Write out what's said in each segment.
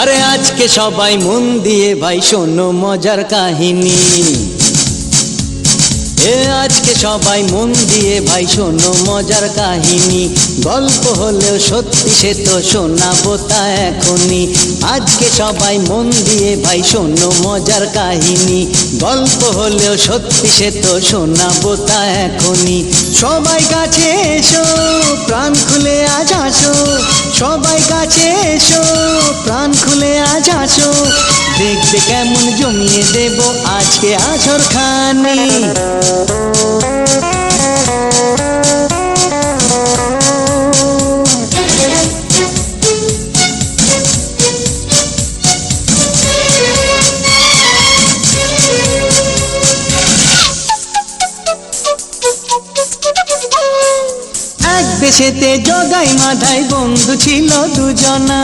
আরে আজকে সবাই মন দিয়ে ভাই শোনো মজার কাহিনী। আজকে সবাই মন দিয়ে ভাই শোনো মজার কাহিনী। গল্প হলেও সত্যি সে তো শোনাবো তা এখনই। আজকে সবাই মন দিয়ে ভাই শোনো মজার কাহিনী। গল্প হলেও সত্যি সে তো শোনাবো তা এখনই। সবাই কাছে এসো, প্রাণ খুলে আজ আসো। সবাই কাছে এসো, প্রাণ খুলে আজ আসো। দেখবে কেমন জমিয়ে দেব আজকে আছর খানি। এক দেশেতে জগাই মাধাই বন্ধু ছিল দুজনা।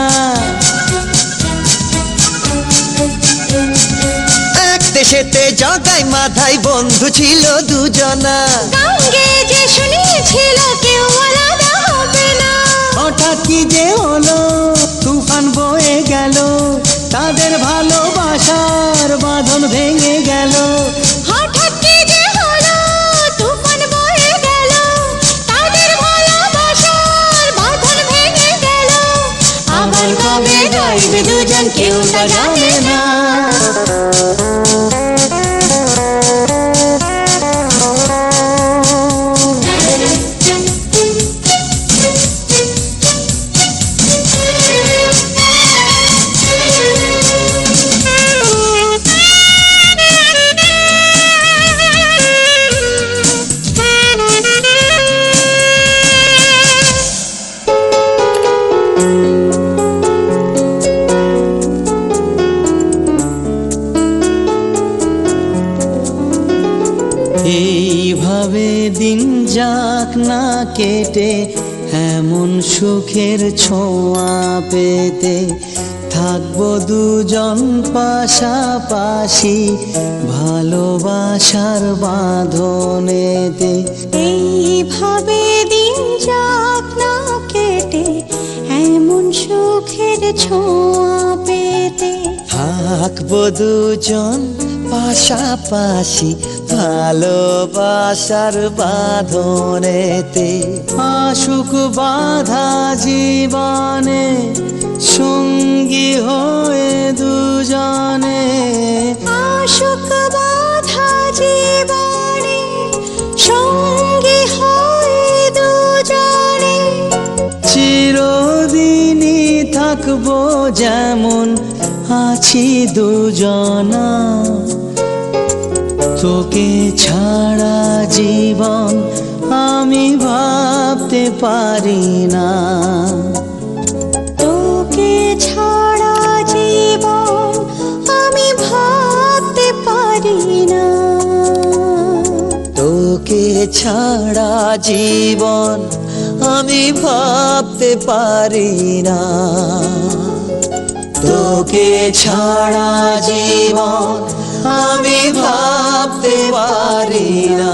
এক দেশেতে জগাই মাধাই বন্ধু ছিল দুজনা। গাঙ্গে যে শুনিয়েছিল কেউ আলাদা হবে না। হঠাৎ কি যে হলো, তুফান বয়ে গেল, তাদের ভালোবাসার বাঁধন ভেঙে গেল। হঠাৎ কি যে হলো, তুফান বয়ে গেল, তাদের ভালোবাসার বাঁধন ভেঙে গেল। আবার কবে গাইবে দুজন কেউ তা জানে না। এইভাবে দিন যাক না কেটে, এমন সুখের ছোঁয়া পেতে। থাকবো দুজন পাশাপাশি ভালোবাসার বাঁধনেতে। এইভাবে দিন যাক না কেটে, এমন সুখের ছোঁয়া পেতে। থাকবো দুজন পাশাপাশি ভালোবাসার বাঁধনেতে। আসুক বাধা জীবনে, সঙ্গী হয়ে দুজনে। আসুক বাধা জীবনে, সঙ্গী হয়ে দুজনে। চিরদিনই থাকবো যেমন আছি দুজনা। তোকে ছাড়া জীবন আমি ভাবতে পারি না। তোকে ছাড়া জীবন আমি ভাবতে পারি না। তোকে ছাড়া জীবন আমি ভাবতে পারি না। তোকে ছাড়া জীবন আমি ভাবতে পারি না।